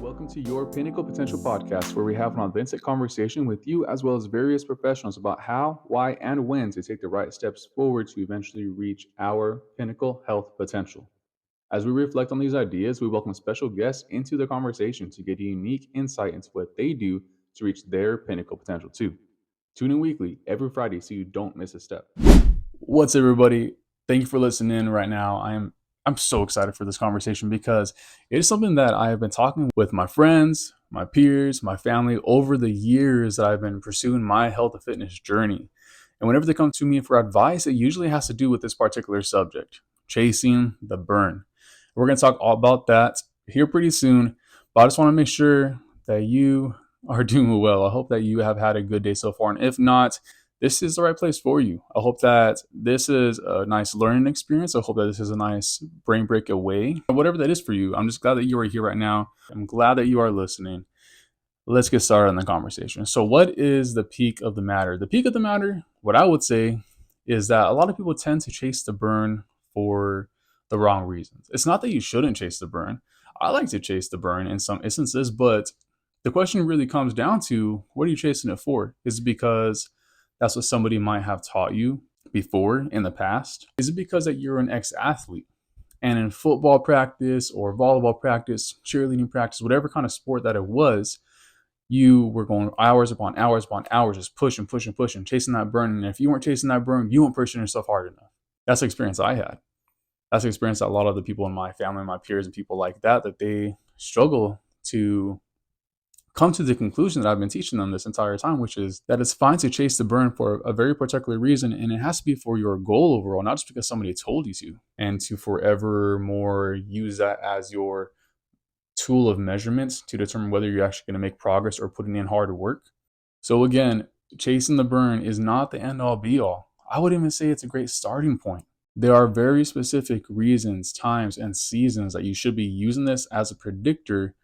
Welcome to your Pinnacle Potential podcast, where we have an authentic conversation with you as well as various professionals about how, why, and when to take the right steps forward to eventually reach our pinnacle health potential. As we reflect on these ideas, we welcome special guests into the conversation to get a unique insight into what they do to reach their pinnacle potential too. Tune in weekly every Friday so you don't miss a step. What's up, everybody? Thank you for listening in right now. I'm so excited for this conversation because it is something that I have been talking with my friends, my peers, my family over the years that I've been pursuing my health and fitness journey. And whenever they come to me for advice, it usually has to do with this particular subject, chasing the burn. We're going to talk all about that here pretty soon, but I just want to make sure that you are doing well. I hope that you have had a good day so far. And if not, this is the right place for you. I hope that this is a nice learning experience. I hope that this is a nice brain break away. Whatever that is for you, I'm just glad that you are here right now. I'm glad that you are listening. Let's get started on the conversation. So what is the peak of the matter? The peak of the matter, what I would say, is that a lot of people tend to chase the burn for the wrong reasons. It's not that you shouldn't chase the burn. I like to chase the burn in some instances, but the question really comes down to, what are you chasing it for? Is it because that's what somebody might have taught you before in the past? Is it because that you're an ex-athlete and in football practice or volleyball practice, cheerleading practice, whatever kind of sport that it was, you were going hours upon hours upon hours, just pushing, chasing that burn. And if you weren't chasing that burn, you weren't pushing yourself hard enough. That's the experience I had. That's the experience that a lot of the people in my family, my peers, and people like that they struggle to come to the conclusion that I've been teaching them this entire time, which is that it's fine to chase the burn for a very particular reason, and it has to be for your goal overall, not just because somebody told you to, and to forever more use that as your tool of measurement to determine whether you're actually going to make progress or putting in hard work. So again, chasing the burn is not the end all be all. I would even say it's a great starting point. There are very specific reasons, times, and seasons that you should be using this as a predictor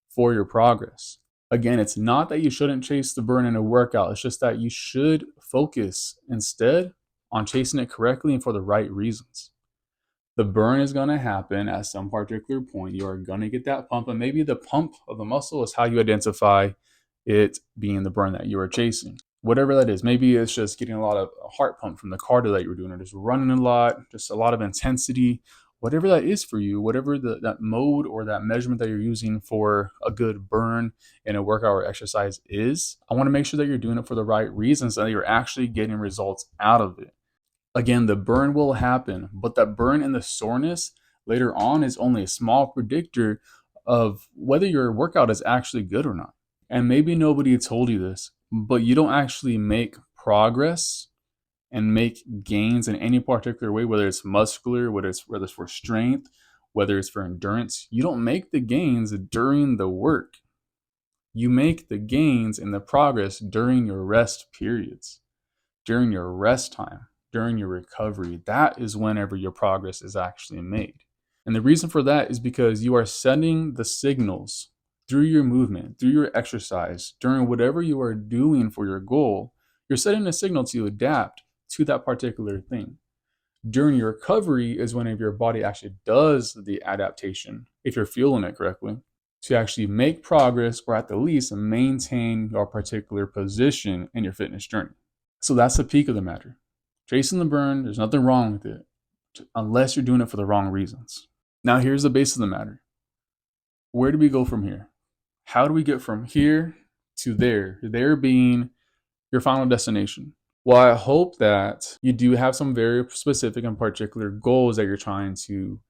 for your progress. Again, it's not that you shouldn't chase the burn in a workout. It's just that you should focus instead on chasing it correctly and for the right reasons. The burn is going to happen at some particular point. You are going to get that pump, and maybe the pump of the muscle is how you identify it being the burn that you are chasing. Whatever that is, maybe it's just getting a lot of heart pump from the cardio that you were doing, or just running a lot, just a lot of intensity. Whatever that is for you, whatever that mode or that measurement that you're using for a good burn in a workout or exercise is, I want to make sure that you're doing it for the right reasons, that you're actually getting results out of it. Again, the burn will happen, but that burn and the soreness later on is only a small predictor of whether your workout is actually good or not. And maybe nobody told you this, but you don't actually make progress and make gains in any particular way, whether it's muscular, whether it's for strength, whether it's for endurance. You don't make the gains during the work. You make the gains and the progress during your rest periods, during your rest time, during your recovery. That is whenever your progress is actually made. And the reason for that is because you are sending the signals through your movement, through your exercise, during whatever you are doing for your goal. You're setting a signal to adapt to that particular thing. During your recovery is whenever your body actually does the adaptation, if you're fueling it correctly, to actually make progress or at the least maintain your particular position in your fitness journey. So that's the peak of the matter. Chasing the burn, there's nothing wrong with it, unless you're doing it for the wrong reasons. Now here's the base of the matter. Where do we go from here? How do we get from here to there? There being your final destination. Well, I hope that you do have some very specific and particular goals that you're trying to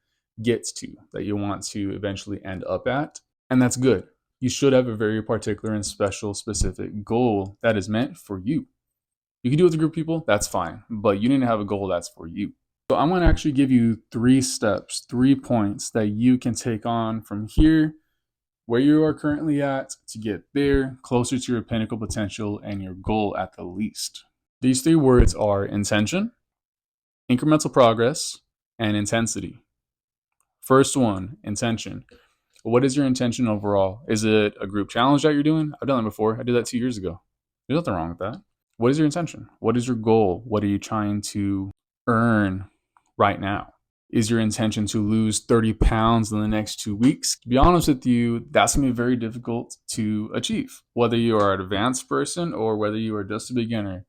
get to, that you want to eventually end up at. And that's good. You should have a very particular and special, specific goal that is meant for you. You can do it with a group of people, that's fine. But you need to have a goal that's for you. So I'm going to actually give you 3 steps, 3 points that you can take on from here, where you are currently at, to get there, closer to your pinnacle potential and your goal at the least. These 3 words are intention, incremental progress, and intensity. First one, intention. What is your intention overall? Is it a group challenge that you're doing? I've done that before. I did that 2 years ago. There's nothing wrong with that. What is your intention? What is your goal? What are you trying to earn right now? Is your intention to lose 30 pounds in the next 2 weeks? To be honest with you, that's going to be very difficult to achieve. Whether you are an advanced person or whether you are just a beginner,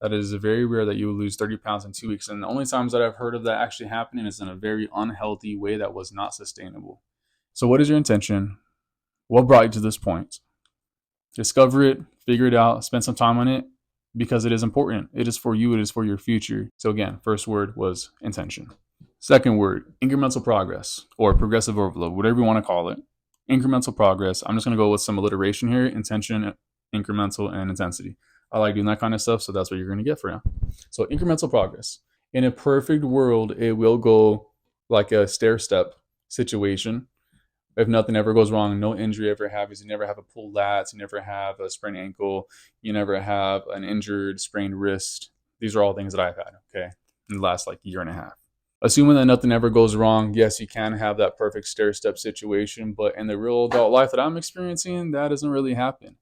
that is very rare that you will lose 30 pounds in 2 weeks. And the only times that I've heard of that actually happening is in a very unhealthy way that was not sustainable. So, what is your intention? What brought you to this point? Discover it, figure it out, spend some time on it because it is important. It is for you, it is for your future. So, again, first word was intention. Second word, incremental progress or progressive overload, whatever you want to call it. Incremental progress. I'm just going to go with some alliteration here: intention, incremental, and intensity. I like doing that kind of stuff, so that's what you're going to get for now. So, incremental progress. In a perfect world, it will go like a stair step situation. If nothing ever goes wrong, no injury ever happens, you never have a pulled lats, you never have a sprained ankle, you never have an injured, sprained wrist. These are all things that I've had, okay, in the last like year and a half. Assuming that nothing ever goes wrong, yes, you can have that perfect stair step situation, but in the real adult life that I'm experiencing, that doesn't really happen.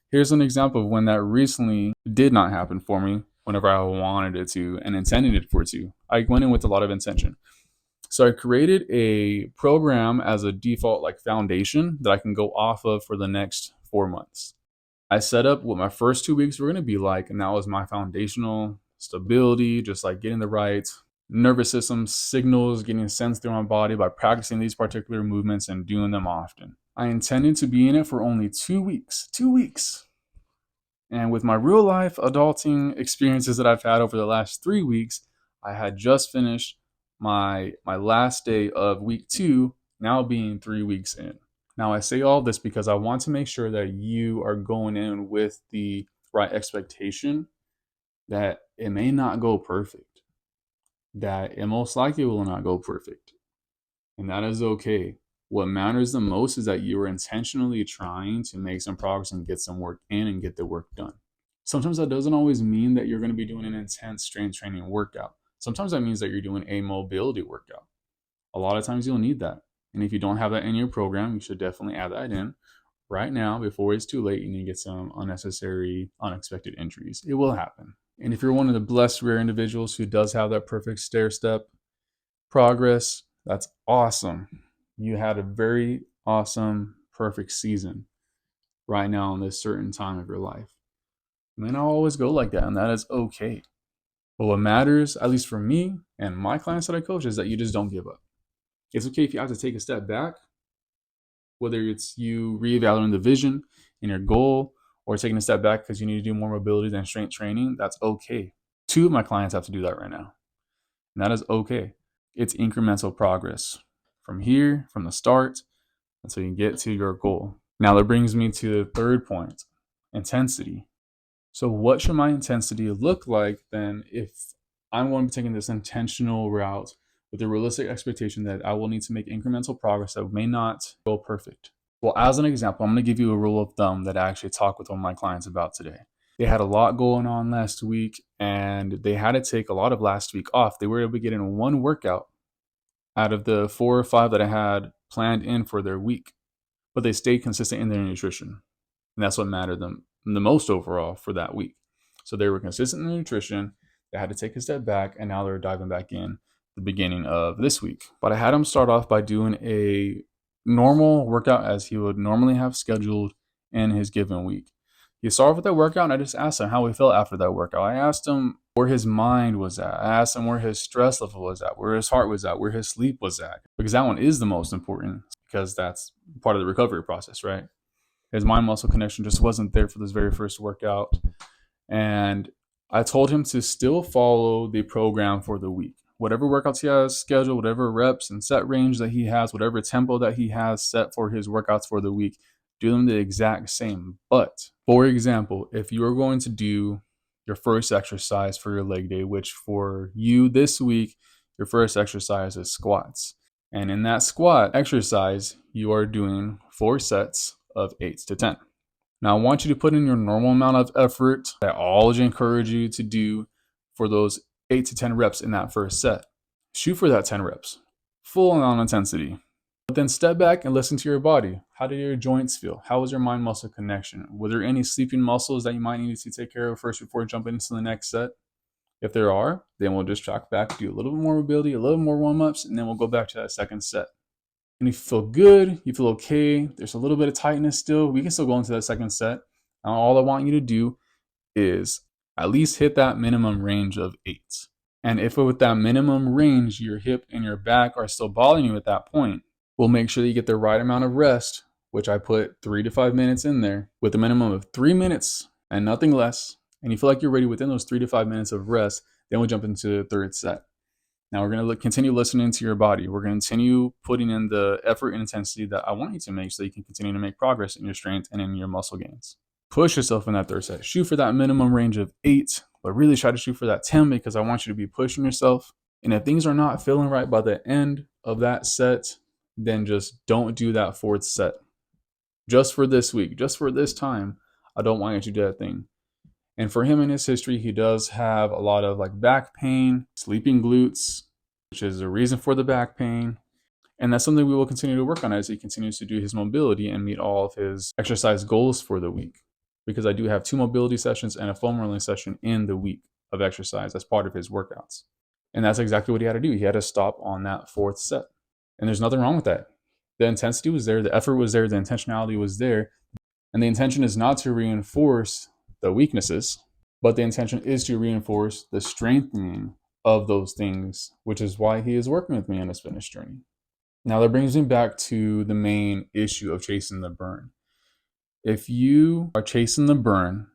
Here's an example of when that recently did not happen for me whenever I wanted it to and intended it for it to. I went in with a lot of intention. So I created a program as a default like foundation that I can go off of for the next 4 months. I set up what my first 2 weeks were going to be like, and that was my foundational stability, just like getting the right nervous system signals getting sent through my body by practicing these particular movements and doing them often. I intended to be in it for only 2 weeks. 2 weeks. And with my real life adulting experiences that I've had over the last 3 weeks, I had just finished my last day of week 2, now being 3 weeks in. Now I say all this because I want to make sure that you are going in with the right expectation that it may not go perfect, that it most likely will not go perfect. And that is okay. What matters the most is that you are intentionally trying to make some progress and get some work in and get the work done. Sometimes that doesn't always mean that you're going to be doing an intense strength training workout. Sometimes that means that you're doing a mobility workout. A lot of times you'll need that. And if you don't have that in your program, you should definitely add that in right now before it's too late and you get some unnecessary, unexpected injuries. It will happen. And if you're one of the blessed, rare individuals who does have that perfect stair step progress, that's awesome. You had a very awesome, perfect season right now in this certain time of your life. It may not always go like that, and that is okay. But what matters, at least for me and my clients that I coach, is that you just don't give up. It's okay if you have to take a step back, whether it's you reevaluating the vision and your goal or taking a step back because you need to do more mobility than strength training. That's okay. 2 of my clients have to do that right now, and that is okay. It's incremental progress from here, from the start, until you get to your goal. Now that brings me to the third point, intensity. So what should my intensity look like then if I'm going to be taking this intentional route with a realistic expectation that I will need to make incremental progress that may not go perfect? Well, as an example, I'm going to give you a rule of thumb that I actually talked with one of my clients about today. They had a lot going on last week and they had to take a lot of last week off. They were able to get in one workout out of the 4 or 5 that I had planned in for their week, but they stayed consistent in their nutrition. And that's what mattered them the most overall for that week. So they were consistent in their nutrition. They had to take a step back, and now they're diving back in the beginning of this week. But I had him start off by doing a normal workout as he would normally have scheduled in his given week. He started with that workout, and I just asked him how he felt after that workout. I asked him where his mind was at. I asked him where his stress level was at, where his heart was at, where his sleep was at. Because that one is the most important because that's part of the recovery process, right? His mind muscle connection just wasn't there for this very first workout. And I told him to still follow the program for the week. Whatever workouts he has scheduled, whatever reps and set range that he has, whatever tempo that he has set for his workouts for the week, do them the exact same. But for example, if you are going to do your first exercise for your leg day, which for you this week, your first exercise is squats. And in that squat exercise, you are doing 4 sets of 8 to 10. Now, I want you to put in your normal amount of effort that I always encourage you to do for those 8 to 10 reps in that first set. Shoot for that 10 reps, full on intensity. But then step back and listen to your body. How did your joints feel? How was your mind muscle connection? Were there any sleeping muscles that you might need to take care of first before jumping into the next set? If there are, then we'll just track back, do a little bit more mobility, a little more warm-ups, and then we'll go back to that second set. And if you feel good, you feel okay, there's a little bit of tightness still, we can still go into that second set. Now, all I want you to do is at least hit that minimum range of 8. And if with that minimum range, your hip and your back are still bothering you at that point, we'll make sure that you get the right amount of rest, which I put 3 to 5 minutes in there with a minimum of 3 minutes and nothing less. And you feel like you're ready within those 3 to 5 minutes of rest, then we'll jump into the third set. Now we're going to continue listening to your body. We're going to continue putting in the effort and intensity that I want you to make so you can continue to make progress in your strength and in your muscle gains. Push yourself in that third set. Shoot for that minimum range of 8, but really try to shoot for that 10 because I want you to be pushing yourself. And if things are not feeling right by the end of that set, then just don't do that fourth set. Just for this week, just for this time, I don't want you to do that thing. And for him in his history, he does have a lot of like back pain, sleeping glutes, which is a reason for the back pain. And that's something we will continue to work on as he continues to do his mobility and meet all of his exercise goals for the week. Because I do have 2 mobility sessions and a foam rolling session in the week of exercise as part of his workouts. And that's exactly what he had to do. He had to stop on that fourth set. And there's nothing wrong with that. The intensity was there, the effort was there, the intentionality was there. And the intention is not to reinforce the weaknesses, but the intention is to reinforce the strengthening of those things, which is why he is working with me on this fitness journey. Now that brings me back to the main issue of chasing the burn. If you are chasing the burn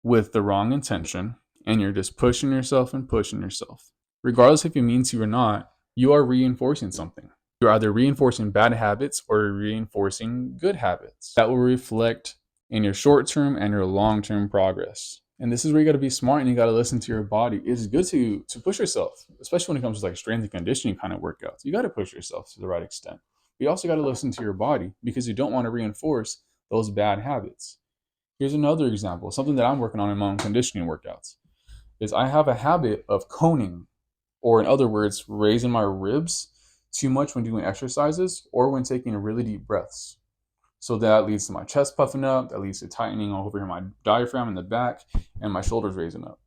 with the wrong intention and you're just pushing yourself and pushing yourself, regardless if you mean to or not, you are reinforcing something. You're either reinforcing bad habits or reinforcing good habits. That will reflect in your short-term and your long-term progress. And this is where you got to be smart and you got to listen to your body. It's good to push yourself, especially when it comes to like strength and conditioning kind of workouts. You got to push yourself to the right extent. But you also got to listen to your body because you don't want to reinforce those bad habits. Here's another example, something that I'm working on in my own conditioning workouts, is I have a habit of coning, or in other words, raising my ribs too much when doing exercises or when taking really deep breaths. So that leads to my chest puffing up, that leads to tightening over my diaphragm in the back, and my shoulders raising up.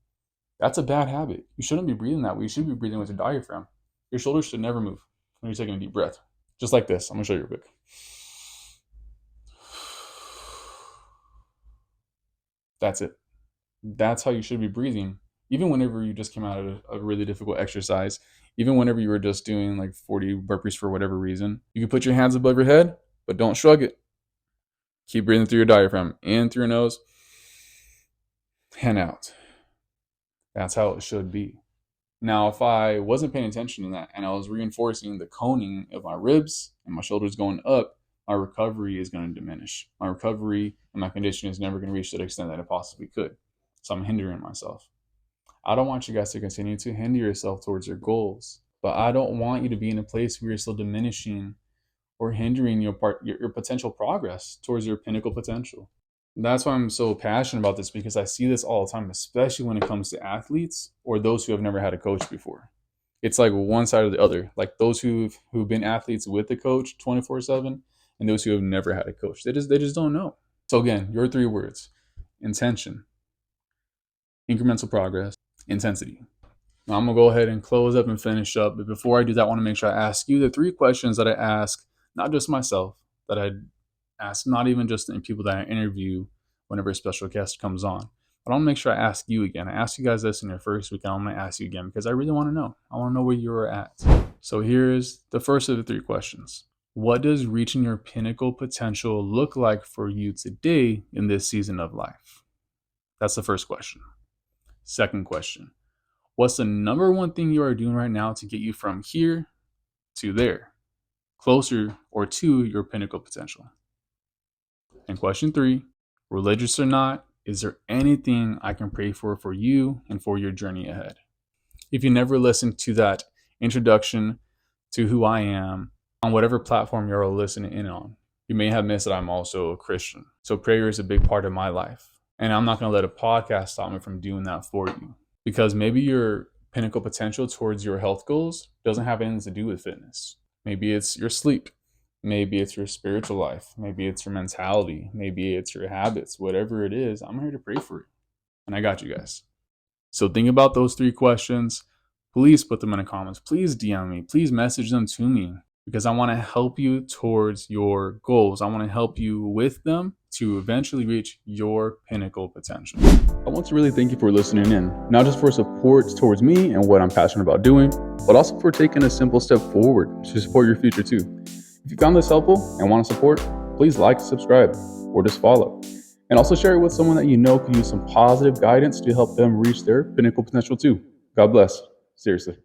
That's a bad habit. You shouldn't be breathing that way. You should be breathing with your diaphragm. Your shoulders should never move when you're taking a deep breath. Just like this. I'm going to show you real quick. That's it. That's how you should be breathing. Even whenever you just came out of a really difficult exercise, even whenever you were just doing like 40 burpees for whatever reason, you can put your hands above your head, but don't shrug it. Keep breathing through your diaphragm, in through your nose, and out. That's how it should be. Now, if I wasn't paying attention to that and I was reinforcing the coning of my ribs and my shoulders going up, my recovery is going to diminish. My recovery and my conditioning is never going to reach to the extent that it possibly could. So I'm hindering myself. I don't want you guys to continue to hinder yourself towards your goals, but I don't want you to be in a place where you're still diminishing or hindering your potential progress towards your pinnacle potential. That's why I'm so passionate about this, because I see this all the time, especially when it comes to athletes or those who have never had a coach before. It's like one side or the other, like those who've been athletes with a coach 24/7 and those who have never had a coach. They just don't know. So again, your 3 words: intention, incremental progress, intensity. Now I'm going to go ahead and close up and finish up. But before I do that, I want to make sure I ask you the 3 questions that I ask, not just myself, that I ask not even just the people that I interview whenever a special guest comes on. But I want to make sure I ask you again. I asked you guys this in your first week, and I'm going to ask you again because I really want to know. I want to know where you're at. So here's the first of the 3 questions. What does reaching your pinnacle potential look like for you today in this season of life? That's the first question. Second question. What's the number one thing you are doing right now to get you from here to there, closer or to your pinnacle potential? And question 3, religious or not, is there anything I can pray for you and for your journey ahead? If you never listened to that introduction to who I am on whatever platform you're listening in on, you may have missed that I'm also a Christian. So prayer is a big part of my life. And I'm not going to let a podcast stop me from doing that for you. Because maybe your pinnacle potential towards your health goals doesn't have anything to do with fitness. Maybe it's your sleep. Maybe it's your spiritual life. Maybe it's your mentality. Maybe it's your habits. Whatever it is, I'm here to pray for you. And I got you guys. So think about those 3 questions. Please put them in the comments. Please DM me. Please message them to me because I want to help you towards your goals. I want to help you with them to eventually reach your pinnacle potential. I want to really thank you for listening in, not just for support towards me and what I'm passionate about doing, but also for taking a simple step forward to support your future too. If you found this helpful and want to support, please like, subscribe, or just follow. And also share it with someone that you know could use some positive guidance to help them reach their pinnacle potential too. God bless. Seriously.